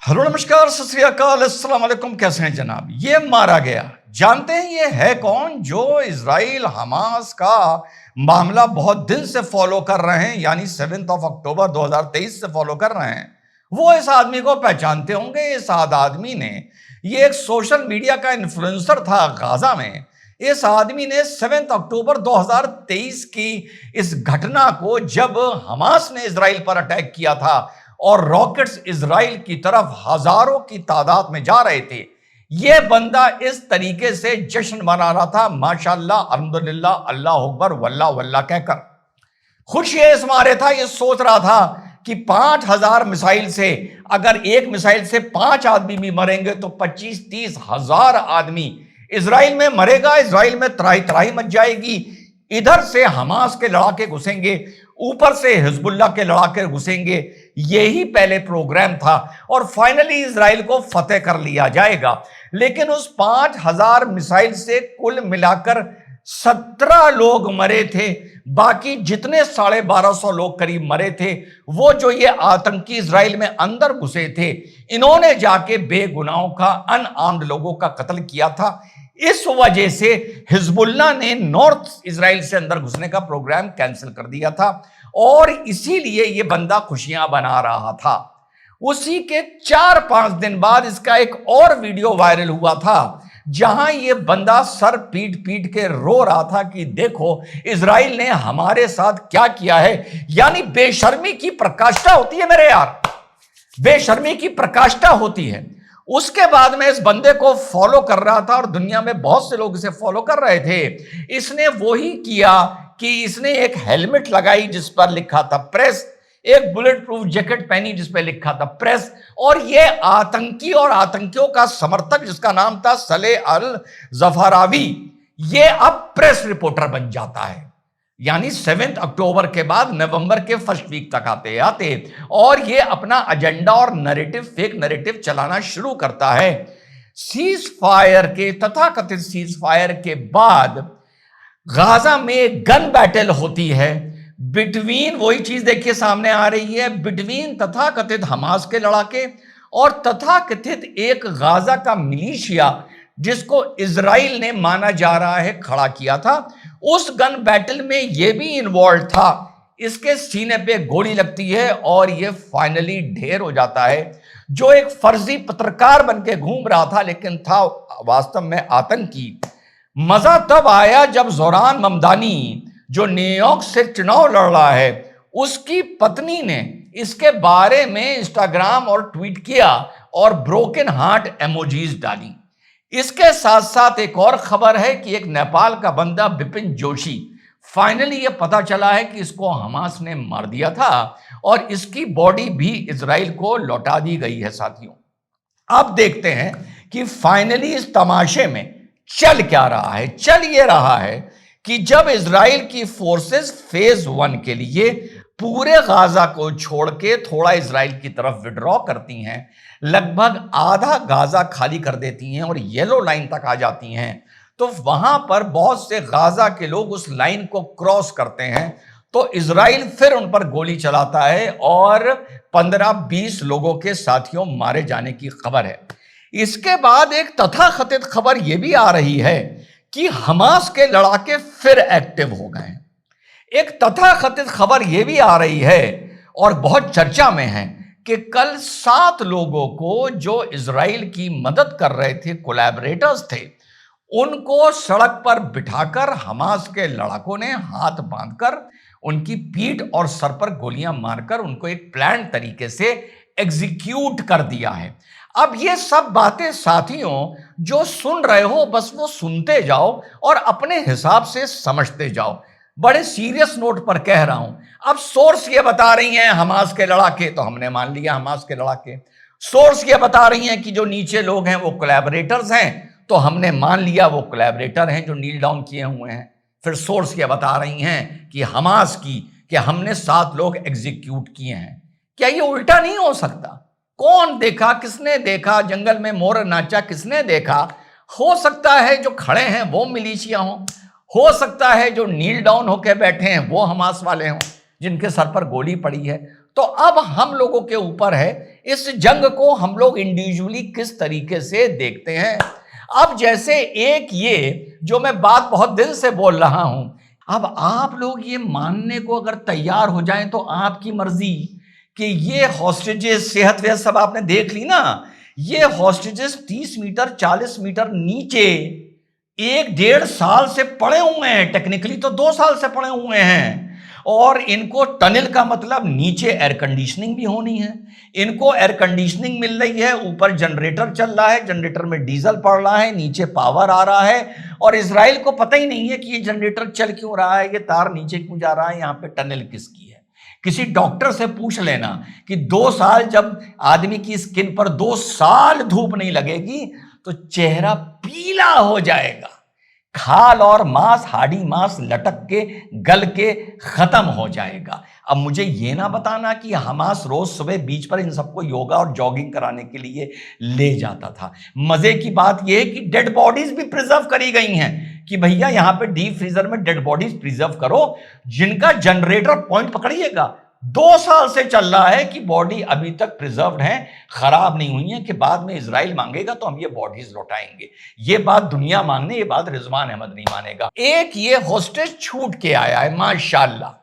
Hello नमस्कार सत श्री अकाल अस्सलाम वालेकुम। कैसे हैं जनाब? ये मारा गया, जानते हैं ये है कौन? जो इजराइल हमास का मामला बहुत दिन से फॉलो कर रहे हैं, यानी 7 अक्टूबर 2023 से फॉलो कर रहे हैं। वो इस आदमी को पहचानते होंगे। इस आदमी ने, ये एक सोशल मीडिया का इन्फ्लुएंसर था गाजा में। इस आदमी ने 7 अक्टूबर 2023 की इस घटना को, जब हमास ने इजराइल पर अटैक किया था और रॉकेट्स इजराइल की तरफ हजारों की तादाद में जा रहे थे, यह बंदा इस तरीके से जश्न मना रहा था, माशाअल्लाह, अल्हम्दुलिल्लाह, अल्लाह अकबर, वल्लाह वल्लाह कहकर खुशी इस मारे था। ये सोच रहा था कि 5000 मिसाइल से, अगर एक मिसाइल से 5 आदमी भी मरेंगे तो 25-30 हजार आदमी इजराइल में मरेगा। इजराइल में त्राही त्राही मच जाएगी। इधर से हमास के लड़ाके घुसेंगे, ऊपर से हिजबुल्लाह के लड़ाके घुसेंगे। यही पहले प्रोग्राम था और फाइनली इजराइल को फतेह कर लिया जाएगा। लेकिन उस 5000 मिसाइल से कुल मिलाकर 17 लोग मरे थे। बाकी जितने 1250 लोग करीब मरे थे, वो जो ये आतंकी इजराइल में अंदर घुसे थे, इन्होंने जाके बेगुनाहों का, अनआर्म्ड लोगों का कत्ल किया था। इस वजह से हिजबुल्लाह ने नॉर्थ इजराइल से अंदर घुसने का प्रोग्राम कैंसिल कर दिया था और इसीलिए ये बंदा खुशियां बना रहा था। उसी के 4-5 दिन बाद इसका एक और वीडियो वायरल हुआ था, जहां ये बंदा सर पीट पीट के रो रहा था कि देखो इजराइल ने हमारे साथ क्या किया है। यानी बेशर्मी की प्रकाष्ठा होती है मेरे यार, बेशर्मी की प्रकाष्ठा होती है। उसके बाद में इस बंदे को फॉलो कर रहा था और दुनिया में बहुत से लोग इसे फॉलो कर रहे थे। इसने वही किया कि इसने एक हेलमेट लगाई जिस पर लिखा था प्रेस, एक बुलेट प्रूफ जैकेट पहनी जिस पर लिखा था प्रेस, और ये आतंकी और आतंकियों का समर्थक जिसका नाम था सलेह अल जफरावी, ये अब प्रेस रिपोर्टर बन जाता है। यानी 7 अक्टूबर के बाद नवंबर के फर्स्ट वीक तक आते आते और ये अपना एजेंडा और नैरेटिव, फेक नैरेटिव चलाना शुरू करता है। सीज फायर के, तथाकथित सीज फायर के बाद गाजा में गन बैटल होती है बिटवीन, वही चीज देखिए सामने आ रही है, बिटवीन तथाकथित हमास के लड़ाके और तथाकथित एक गाजा का मिलिशिया जिसको इजराइल ने माना जा रहा है खड़ा किया था। उस गन बैटल में यह भी इन्वॉल्व था। इसके सीने पे गोली लगती है और यह फाइनली ढेर हो जाता है। जो एक फर्जी पत्रकार बनके घूम रहा था लेकिन था वास्तव में आतंकी। मजा तब आया जब जोरान ममदानी, जो न्यूयॉर्क से चुनाव लड़ रहा है, उसकी पत्नी ने इसके बारे में इंस्टाग्राम और ट्वीट किया और ब्रोकन हार्ट इमोजीज डाली। इसके साथ साथ एक और खबर है कि एक नेपाल का बंदा बिपिन जोशी, फाइनली यह पता चला है कि इसको हमास ने मार दिया था और इसकी बॉडी भी इजराइल को लौटा दी गई है। साथियों, अब देखते हैं कि फाइनली इस तमाशे में चल क्या रहा है। चल ये रहा है कि जब इजराइल की फोर्सेस फेज 1 के लिए पूरे गाजा को छोड़ के थोड़ा इजराइल की तरफ विड्रॉ करती हैं, लगभग आधा गाजा खाली कर देती हैं और येलो लाइन तक आ जाती हैं, तो वहां पर बहुत से गाजा के लोग उस लाइन को क्रॉस करते हैं, तो इजराइल फिर उन पर गोली चलाता है और 15-20 लोगों के साथियों मारे जाने की खबर है। इसके बाद एक तथाकथित खबर यह भी आ रही है कि हमास के लड़ाके फिर एक्टिव हो गए। एक तथाकथित खबर यह भी आ रही है और बहुत चर्चा में है कि कल 7 लोगों को जो इजराइल की मदद कर रहे थे, कोलैबोरेटर्स थे, उनको सड़क पर बिठाकर हमास के लड़ाकों ने हाथ बांधकर उनकी पीठ और सर पर गोलियां मारकर उनको एक प्लान तरीके से एग्जीक्यूट कर दिया है। अब ये सब बातें साथियों जो सुन रहे हो, बस वो सुनते जाओ और अपने हिसाब से समझते जाओ। बड़े सीरियस नोट पर कह रहा हूं। अब सोर्स ये बता रही हैं हमास के लड़ाके, तो हमने मान लिया हमास के लड़ाके। सोर्स ये बता रही हैं कि जो नीचे लोग हैं वो कोलैबोरेटर्स हैं, तो हमने मान लिया वो कोलैबोरेटर हैं जो नील डाउन किए हुए हैं। फिर सोर्स ये बता रही हैं कि हमास की, कि हमने 7 लोग एग्जीक्यूट किए हैं। क्या ये उल्टा नहीं हो सकता? कौन देखा, किसने देखा, जंगल में मोर नाचा किसने देखा? हो सकता है जो खड़े हैं वो मिलिशिया हो सकता है जो नील डाउन होकर बैठे हैं वो हमास वाले हों जिनके सर पर गोली पड़ी है। तो अब हम लोगों के ऊपर है इस जंग को हम लोग इंडिविजुअली किस तरीके से देखते हैं। अब जैसे एक ये जो मैं बात बहुत दिन से बोल रहा हूं, अब आप लोग ये मानने को अगर तैयार हो जाएं तो आपकी मर्जी कि ये हॉस्टेजेस सेहत वेहत सब आपने देख ली ना, ये हॉस्टेजेस 30 मीटर 40 मीटर नीचे 1-1.5 साल से पड़े हुए हैं, टेक्निकली तो 2 साल से पड़े हुए हैं। और इनको टनल का मतलब नीचे एयर कंडीशनिंग भी होनी है, इनको एयर कंडीशनिंग मिल रही है, ऊपर जनरेटर चल रहा है, जनरेटर में डीजल पड़ रहा है, नीचे पावर आ रहा है, और इजराइल को पता ही नहीं है कि ये जनरेटर चल क्यों रहा है, ये तार नीचे क्यों जा रहा है, यहां पे टनल किसकी है। किसी डॉक्टर से पूछ लेना कि 2 साल जब आदमी की स्किन पर 2 साल धूप नहीं लगेगी तो चेहरा पीला हो जाएगा, खाल और मांस, हाडी मांस लटक के गल के खत्म हो जाएगा। अब मुझे ये ना बताना कि हमास रोज सुबह बीच पर इन सबको योगा और जॉगिंग कराने के लिए ले जाता था। मजे की बात यह है कि डेड बॉडीज भी प्रिजर्व करी गई हैं कि भैया यहां पे डीप फ्रीजर में डेड बॉडीज प्रिजर्व करो, जिनका जनरेटर पॉइंट पकड़िएगा 2 साल से चल रहा है कि बॉडी अभी तक प्रिजर्व्ड है, खराब नहीं हुई है, कि बाद में इजराइल मांगेगा तो हम ये बॉडीज लौटाएंगे। ये बात दुनिया मांगने, ये बात रिजवान अहमद नहीं मानेगा। एक ये हॉस्टेज छूट के आया है, माशाल्लाह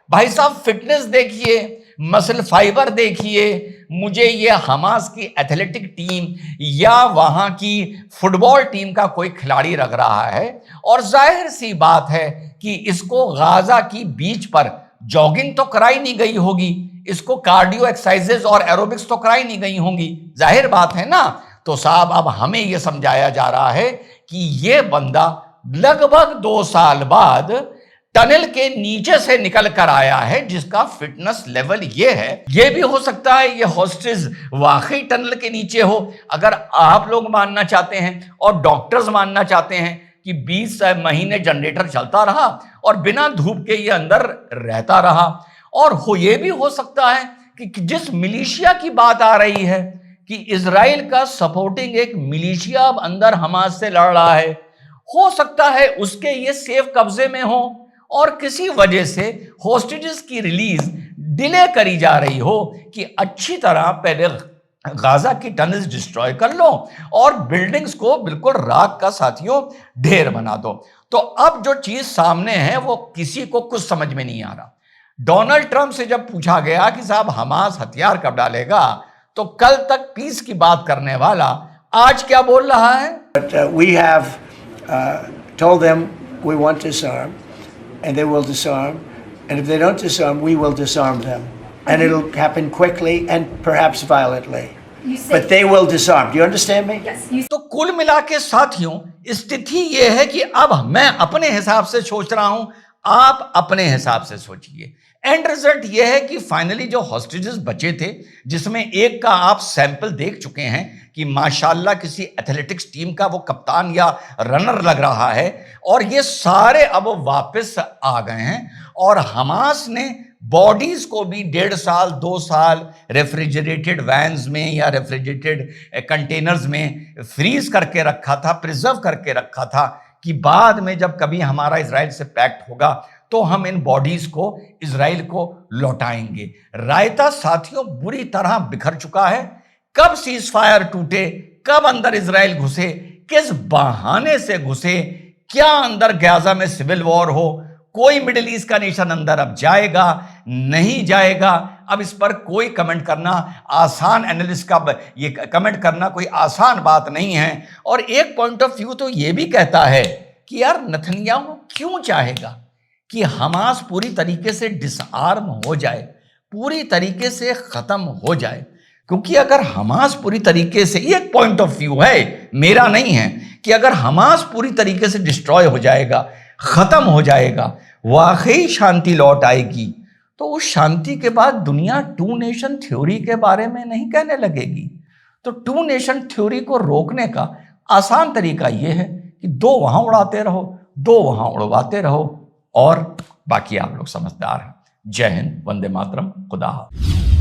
भाई साहब, फिटनेस देखिए, मसल फाइबर देखिए। मुझे ये हमास की एथलेटिक टीम या वहां की फुटबॉल टीम का कोई खिलाड़ी लग रहा है, और जाहिर सी बात है कि इसको गाजा की बीच पर जॉगिंग तो कराई नहीं गई होगी, इसको कार्डियो एक्सरसाइजेस और एरोबिक्स तो कराई नहीं गई होंगी, जाहिर बात है ना। तो साहब अब हमें यह समझाया जा रहा है कि यह बंदा लगभग 2 साल बाद टनल के नीचे से निकल कर आया है, जिसका फिटनेस लेवल ये है। ये भी हो सकता है ये हॉस्टेज वाकई टनल के नीचे हो। अगर आप लोग मानना चाहते हैं और डॉक्टर्स मानना चाहते हैं कि 20 महीने जनरेटर चलता रहा और बिना धूप के ये अंदर रहता रहा, और ये भी हो सकता है कि जिस मिलिशिया की बात आ रही है कि इजराइल का सपोर्टिंग एक मिलिशिया अब अंदर हमास से लड़ रहा है, हो सकता है उसके ये सेफ कब्जे में हो और किसी वजह से होस्टेजेस की रिलीज डिले करी जा रही हो कि अच्छी तरह पहले गाजा की टनल्स डिस्ट्रॉय कर लो और बिल्डिंग्स को बिल्कुल राख का साथियों ढेर बना दो। तो अब जो चीज सामने है वो किसी को कुछ समझ में नहीं आ रहा। डोनाल्ड ट्रंप से जब पूछा गया कि साहब हमास हथियार कब डालेगा, तो कल तक पीस की बात करने वाला आज क्या बोल रहा है? We have told them we want to disarm, and they will disarm, and if they don't disarm, we will disarm them, and it'll happen quickly and perhaps violently. But they will disarm. Do you understand me? Yes. तो कुल मिला के साथियों स्थिति यह है कि अब मैं अपने हिसाब से सोच रहा हूं, आप अपने हिसाब से सोचिए। एंड रिजल्ट यह है कि फाइनली जो हॉस्टेजेस बचे थे, जिसमें एक का आप सैंपल देख चुके हैं कि माशाल्लाह किसी एथलेटिक्स टीम का वो कप्तान या रनर लग रहा है, और ये सारे अब वापस आ गए हैं। और हमास ने बॉडीज को भी 1.5 साल 2 साल रेफ्रिजरेटेड वैन्स में या रेफ्रिजरेटेड कंटेनर्स में फ्रीज करके रखा था, प्रिजर्व करके रखा था कि बाद में जब कभी हमारा इजराइल से पैक्ट होगा तो हम इन बॉडीज को इजराइल को लौटाएंगे। रायता साथियों बुरी तरह बिखर चुका है। कब सीज फायर टूटे, कब अंदर इजराइल घुसे, किस बहाने से घुसे, क्या अंदर गाजा में सिविल वॉर हो, कोई मिडिल ईस्ट का नेशन अंदर अब जाएगा नहीं जाएगा, अब इस पर कोई कमेंट करना आसान, एनालिस्ट का ये कमेंट करना कोई आसान बात नहीं है। और एक पॉइंट ऑफ व्यू तो ये भी कहता है कि यार नेतन्याहू क्यों चाहेगा कि हमास पूरी तरीके से डिसआर्म हो जाए, पूरी तरीके से खत्म हो जाए। क्योंकि अगर हमास पूरी तरीके से, एक पॉइंट ऑफ व्यू है मेरा नहीं है, कि अगर हमास पूरी तरीके से डिस्ट्रॉय हो जाएगा, खत्म हो जाएगा, वाकई शांति लौट आएगी, तो उस शांति के बाद दुनिया 2 नेशन थ्योरी के बारे में नहीं कहने लगेगी। तो 2 नेशन थ्योरी को रोकने का आसान तरीका यह है कि 2 वहां उड़ाते रहो, 2 वहां उड़वाते रहो, और बाकी आप लोग समझदार हैं। जय हिंद, वंदे मातरम, खुदा हाफिज़।